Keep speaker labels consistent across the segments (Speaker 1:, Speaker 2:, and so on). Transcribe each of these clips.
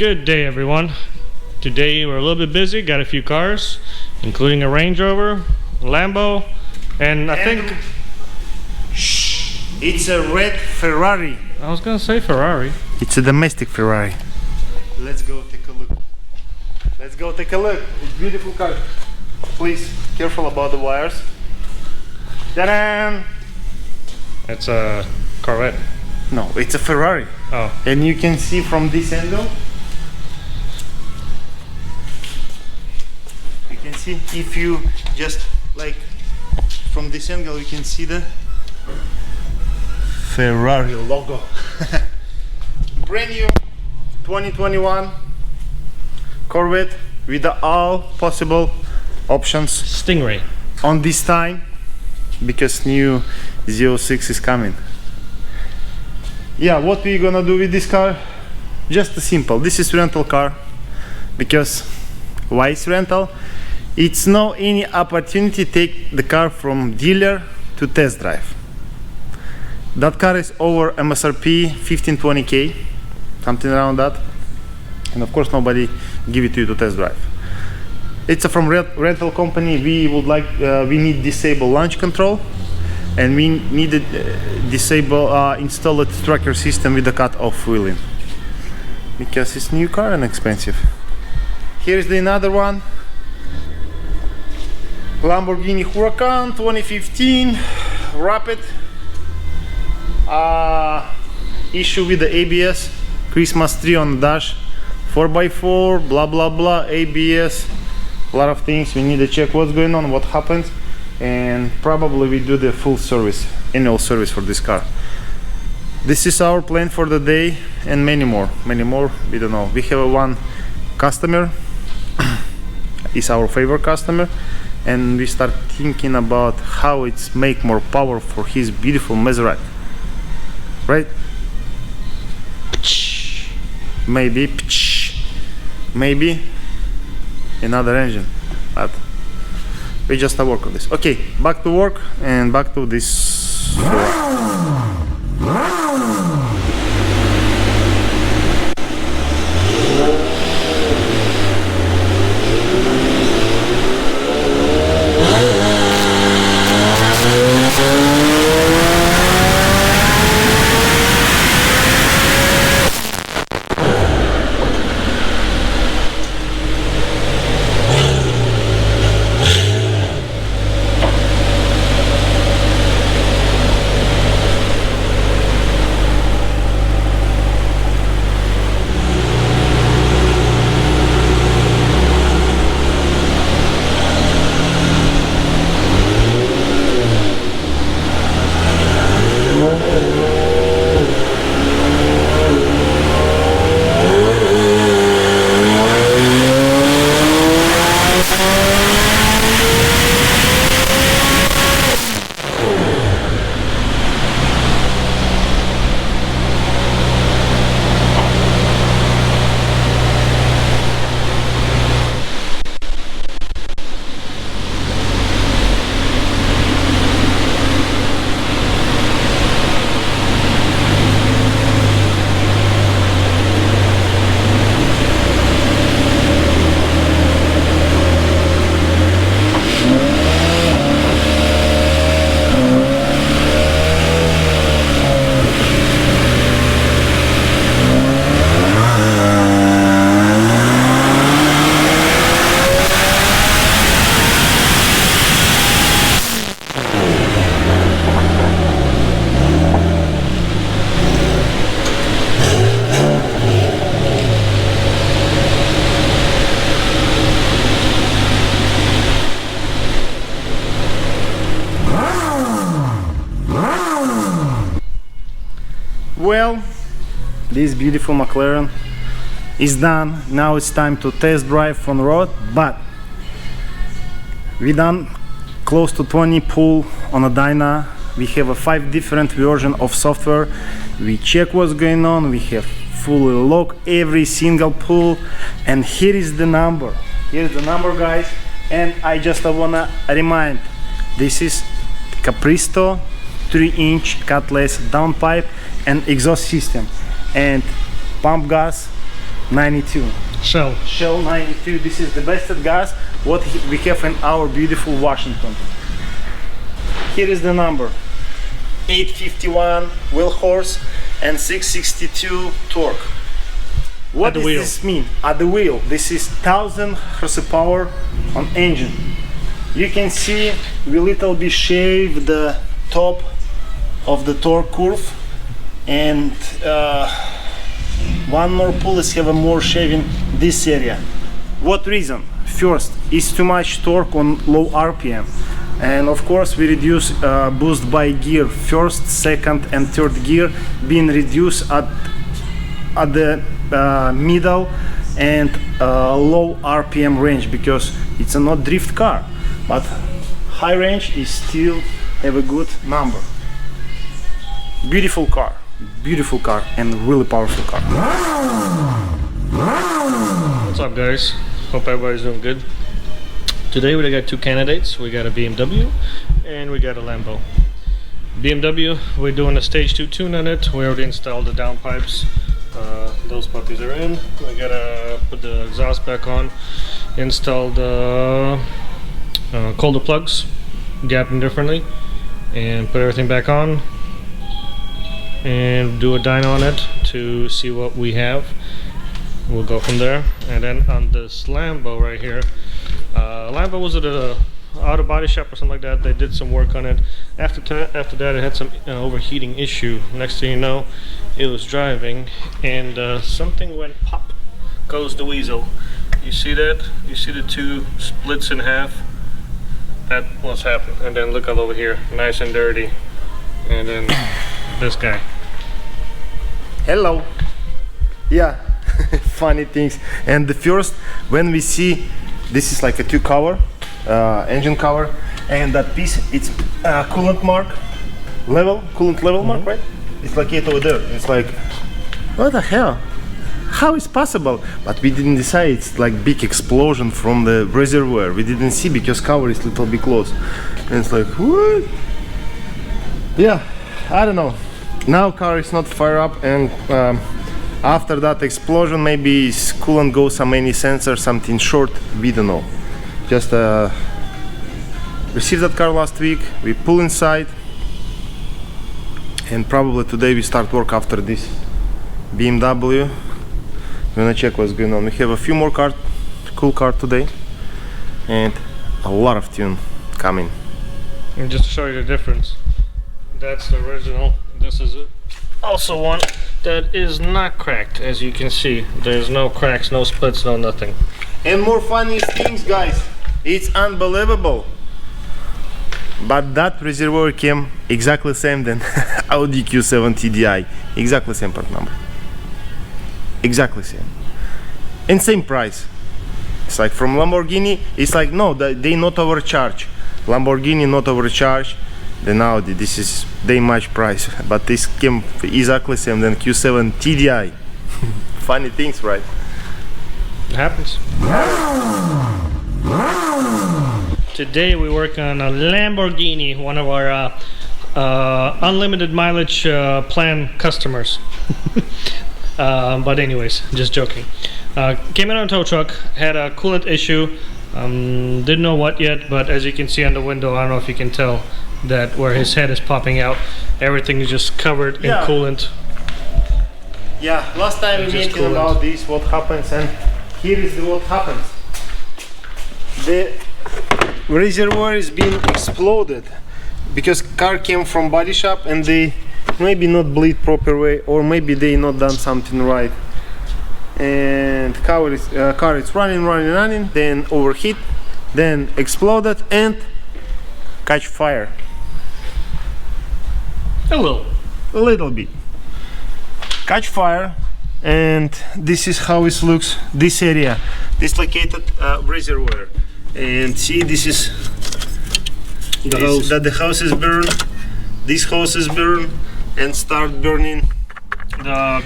Speaker 1: Good day, everyone. Today we're a little bit busy, got a few cars, including a Range Rover, Lambo, and I think...
Speaker 2: Shh! It's a red Ferrari.
Speaker 1: I was gonna say Ferrari.
Speaker 2: It's a domestic Ferrari. Let's go take a look. Let's go take a look. It's a beautiful car. Please, careful about the wires. Ta-da!
Speaker 1: It's a Corvette.
Speaker 2: No, it's a Ferrari.
Speaker 1: Oh.
Speaker 2: And you can see from this angle. You can see if you just like from this angle, you can see the Ferrari logo. Brand new 2021 Corvette with all possible options.
Speaker 1: Stingray.
Speaker 2: On this time, because new Z06 is coming. Yeah, what we gonna do with this car? Just simple. This is rental car. Because why it's rental? It's no any opportunity to take the car from dealer to test drive. That car is over MSRP 15-20K, something around that, and of course nobody give it to you to test drive. It's from rental company. We would like we need disable launch control, and we needed disable install a tracker system with the cut-off wheeling because it's new car and expensive. Here's the another one. Lamborghini Huracan 2015 Rapid. Issue with the ABS, Christmas tree on the dash, 4x4, blah blah blah, ABS, a lot of things. We need to check what's going on, what happens, and probably we do the full service, annual service for this car. This is our plan for the day, and many more, we don't know. We have one customer, is our favorite customer, and we start thinking about how it's make more power for his beautiful Maserati. Right? Maybe another engine, but we just work on this. Okay, back to work and back to this. Well, this beautiful Mclaren is done. Now it's time to test drive on the road, but we done close to 20 pull on a Dyno. We have a 5 different version of software. We check what's going on. We have fully log every single pull, and here is the number. Here's the number, guys. And I just wanna remind, this is Capristo 3-inch cutless downpipe and exhaust system, and pump gas 92. Shell 92. This is the best gas what we have in our beautiful Washington. Here is the number: 851 wheel horse and 662 torque. What does this mean? At the wheel, this is 1000 horsepower on engine. You can see we little bit shave the top of the torque curve, and one more pull is have a more shaving this area. What reason? First, is too much torque on low RPM, and of course we reduce boost by gear. First, second, and third gear being reduced at the middle and low RPM range, because it's a not drift car, but high range is still have a good number. Beautiful car, and really powerful car.
Speaker 1: What's up, guys? Hope everybody's doing good. Today we got two candidates. We got a BMW and we got a Lambo. BMW, we're doing a stage 2 tune on it. We already installed the downpipes. Those puppies are in. We gotta put the exhaust back on, install the coulter plugs, gap them differently, and put everything back on, and do a dyno on it to see what we have. We'll go from there. And then on this Lambo right here, Lambo was at a auto body shop or something like that. They did some work on it. After that, it had some overheating issue. Next thing you know, it was driving and something went pop. Goes the weasel. You see that? You see the two splits in half? That what's happened. And then look all over here, nice and dirty. And then this guy.
Speaker 2: Hello. Yeah, funny things. And the first, when we see this is like a two cover, engine cover, and that piece, it's coolant mark level, coolant level mark, right? It's like it over there. It's like, what the hell? How is possible? But we didn't decide. It's like big explosion from the reservoir. We didn't see because cover is little bit close. And it's like, what? Yeah, I don't know. Now car is not fire up, and after that explosion, maybe coolant goes some any sensor, something short. We don't know. Just received that car last week. We pull inside, and probably today we start work after this BMW. We're gonna check what's going on. We have a few more cool car today, and a lot of tune coming.
Speaker 1: And just to show you the difference, that's the original. This is also one that is not cracked. As you can see, there's no cracks, no splits, no nothing.
Speaker 2: And more funniest things, guys, it's unbelievable, but that reservoir came exactly same than Audi Q7 TDI. Exactly same part number, exactly same, and same price. It's like from Lamborghini, it's like, no, they not overcharge. Lamborghini not overcharge, then Audi, this is they match price, but this came exactly same than Q7 TDI. Funny things, right?
Speaker 1: It happens. Today we work on a Lamborghini, one of our unlimited mileage plan customers. But anyways, just joking. Came in on a tow truck, had a coolant issue. Didn't know what yet, but as you can see on the window, I don't know if you can tell that where his head is popping out, everything is just covered in coolant.
Speaker 2: Yeah, last time we mentioned about this, what happens, and here is what happens. The reservoir is being exploded because car came from body shop and they maybe not bleed proper way, or maybe they not done something right. And car is running, then overheat, then exploded and catch fire.
Speaker 1: A
Speaker 2: little bit. Catch fire, and this is how it looks. This area, dislocated reservoir, and see, this is the house. That the house is burned. This house is burned and start burning
Speaker 1: the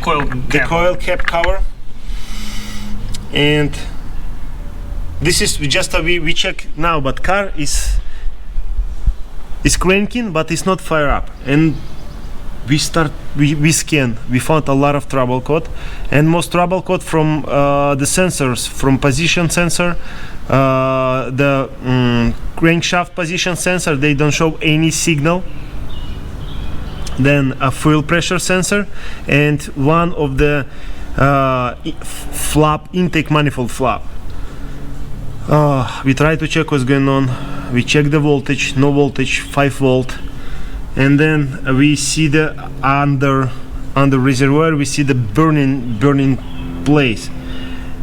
Speaker 2: coil cap cover. And this is just we check now, but car is cranking, but it's not fire up. And we scan. We found a lot of trouble code, and most trouble code from the sensors, from position sensor, the crankshaft position sensor. They don't show any signal. Then a fuel pressure sensor, and one of the flap, intake manifold flap. We try to check what's going on. We check the voltage, no voltage, 5 volt, and then we see the under reservoir. We see the burning place.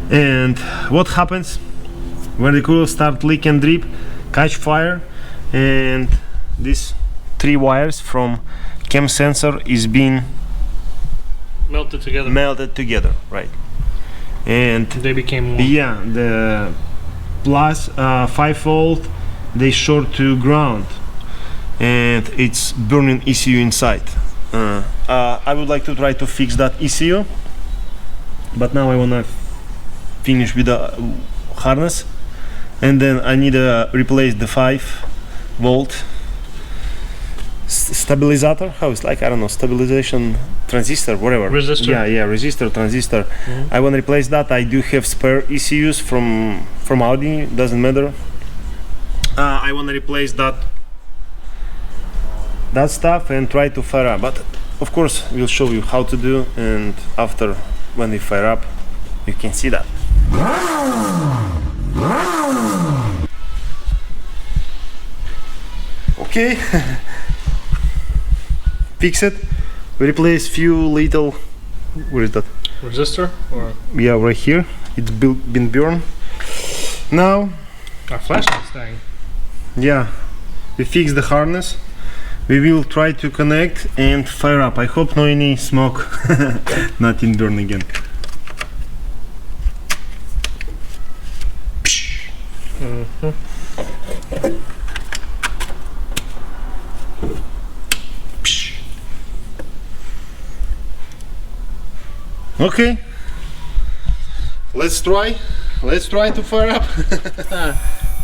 Speaker 2: And what happens when the coolant start leak and drip, catch fire, and these 3 wires from cam sensor is being
Speaker 1: Melted
Speaker 2: together, right? And
Speaker 1: they became one.
Speaker 2: yeah, the plus 5 volt, they short to ground, and it's burning ECU inside. I would like to try to fix that ECU, but now I wanna finish with the harness, and then I need to replace the 5 volt stabilizer. How it's like, I don't know, stabilization transistor, whatever.
Speaker 1: Resistor?
Speaker 2: Yeah, resistor, transistor. I want to replace that. I do have spare ECUs from Audi, doesn't matter. I want to replace that stuff and try to fire up, but of course we'll show you how to do, and after, when we fire up, you can see that. Okay. Fix it. We replace few little, where is that?
Speaker 1: Resistor? Or
Speaker 2: Yeah, right here. It's been burned. Now,
Speaker 1: our flashlight's dying.
Speaker 2: yeah, we fix the harness. We will try to connect and fire up. I hope no any smoke, nothing burn again. Okay, let's try to fire up.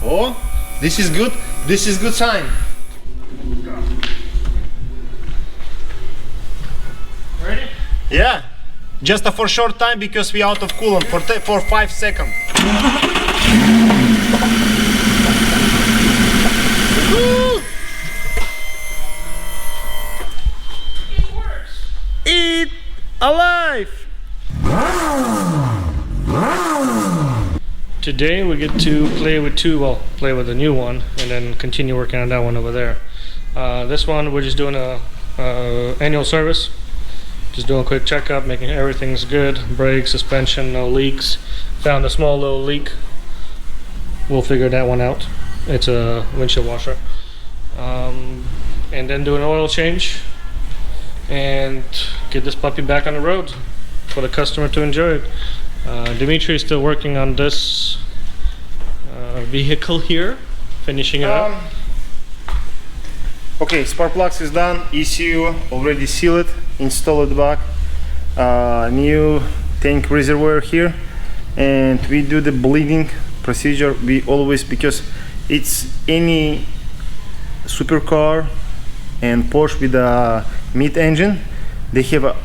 Speaker 2: Oh, this is good. This is good sign.
Speaker 1: Ready?
Speaker 2: Yeah, just for short time because we out of coolant for 5 seconds.
Speaker 1: It works.
Speaker 2: It alive.
Speaker 1: Today we get to play with play with the new one and then continue working on that one over there. This one we're just doing a annual service, just doing a quick checkup, making everything's good, brakes, suspension, no leaks. Found a small little leak, we'll figure that one out. It's a windshield washer, and then do an oil change and get this puppy back on the road for the customer to enjoy it. Dimitri is still working on this vehicle here, finishing it up.
Speaker 2: Okay, spark plugs is done, ECU already sealed, installed back, new tank reservoir here, and we do the bleeding procedure. We always, because it's any supercar and Porsche with a mid engine, they have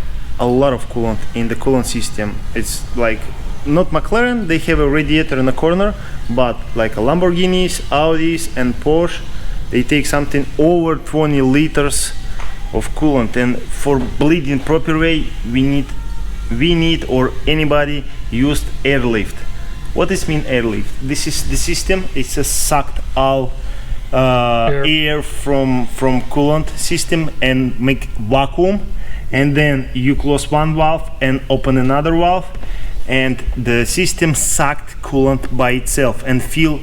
Speaker 2: a lot of coolant in the coolant system. It's like not Mclaren, they have a radiator in the corner, but like a Lamborghinis, Audis and Porsche, they take something over 20 liters of coolant, and for bleeding proper way we need or anybody used airlift. What does mean airlift? This is the system, it's a sucked all air from coolant system and make vacuum, and then you close one valve and open another valve, and the system sucked coolant by itself and fill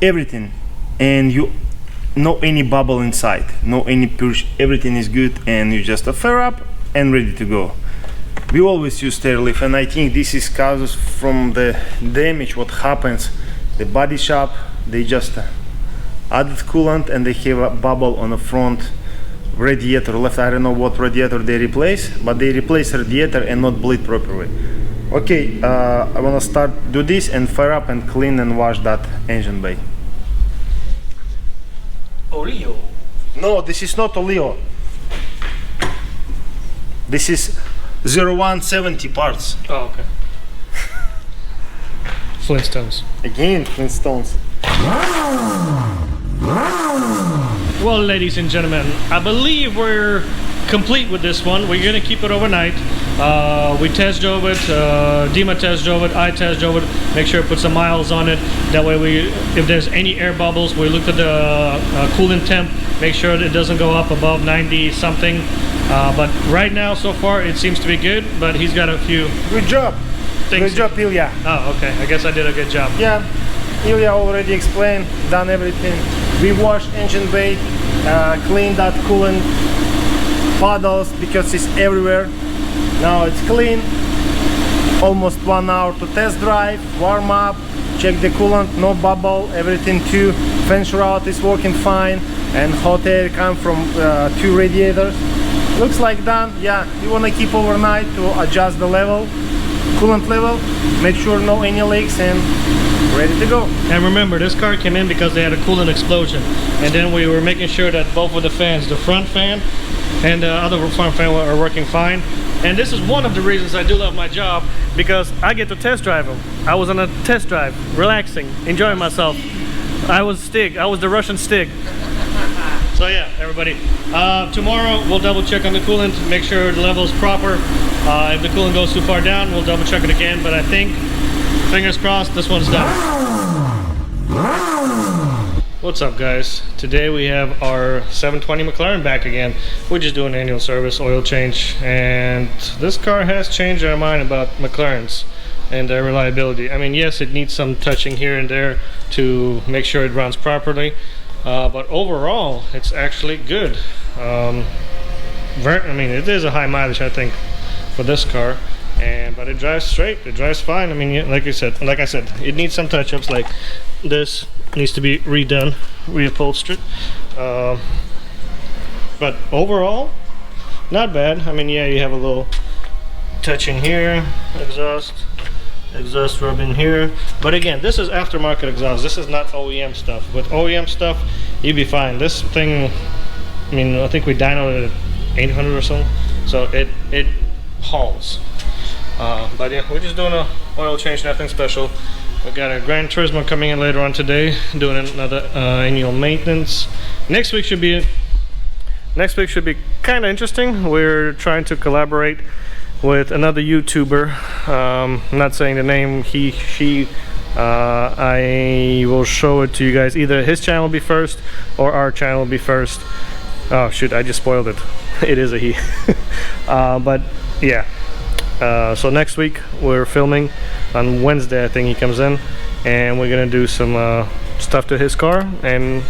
Speaker 2: everything, and you no any bubble inside, no any purge, everything is good, and you just fire up and ready to go. We always use airlift, and I think this is causes from the damage what happens. The body shop, they just added coolant and they have a bubble on the front radiator left. I don't know what radiator they replace, but they replace radiator and not bleed properly. Okay, I wanna start do this and fire up and clean and wash that engine bay.
Speaker 1: Oleo.
Speaker 2: No, this is not Oleo. This is 0170 parts.
Speaker 1: Oh, okay. Flintstones.
Speaker 2: Again, Flintstones.
Speaker 1: Well, ladies and gentlemen, I believe we're complete with this one. We're gonna keep it overnight. We test drove it, Dima test drove it, I test drove it. Make sure to put some miles on it. That way, if there's any air bubbles, we looked at the coolant temp. Make sure that it doesn't go up above 90 something. But right now, so far, it seems to be good. But he's got a few.
Speaker 2: Good job.
Speaker 1: Things.
Speaker 2: Good job, Ilya.
Speaker 1: Oh, okay. I guess I did a good job.
Speaker 2: Yeah, Ilya already explained, done everything. We washed engine bay, cleaned that coolant puddles because it's everywhere. Now it's clean. Almost 1 hour to test drive, warm up, check the coolant, no bubble, everything too. Fan shroud is working fine, and hot air come from 2 radiators. Looks like done. Yeah, you wanna keep overnight to adjust the level, coolant level, make sure no any leaks, and ready to go.
Speaker 1: And remember, this car came in because they had a coolant explosion, and then we were making sure that both of the fans, the front fan and the other front fan, are working fine. And this is one of the reasons I do love my job, because I get to test drive them. I was on a test drive, relaxing, enjoying myself. I was Stig. I was the Russian Stig. So yeah, everybody. Tomorrow we'll double check on the coolant, make sure the level is proper. If the coolant goes too far down, we'll double check it again. But I think, fingers crossed, this one's done. What's up, guys? Today we have our 720 Mclaren back again. We're just doing annual service, oil change, and this car has changed our mind about McLarens and their reliability. I mean, yes, it needs some touching here and there to make sure it runs properly, but overall, it's actually good. I mean, it is a high mileage, I think, for this car. But it drives straight, it drives fine. I mean, like I said, it needs some touch-ups. Like this needs to be redone, reupholstered. But overall, not bad. I mean, yeah, you have a little touch in here, exhaust rub in here. But again, this is aftermarket exhaust. This is not OEM stuff. With OEM stuff, you'd be fine. This thing, I mean, I think we dynoed it at 800 or so, so it hauls. But yeah, we're just doing a oil change, nothing special. We got a Gran Turismo coming in later on today, doing another annual maintenance. Next week should be kind of interesting. We're trying to collaborate with another YouTuber. I'm not saying the name, he, she. I will show it to you guys. Either his channel will be first or our channel will be first. Oh shoot, I just spoiled it. It is a he. But yeah. So next week we're filming on Wednesday. I think he comes in, and we're gonna do some stuff to his car and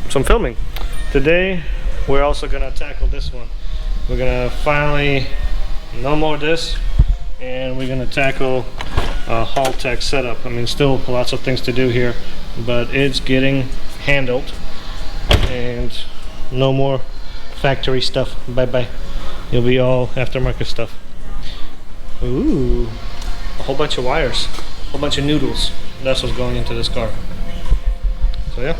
Speaker 1: some filming. Today we're also gonna tackle this one. We're gonna finally, no more this, and we're gonna tackle a Haltech setup. I mean, still lots of things to do here, but it's getting handled, and no more factory stuff. Bye bye. It'll be all aftermarket stuff. Ooh, a whole bunch of wires, a whole bunch of noodles. That's what's going into this car. So yeah.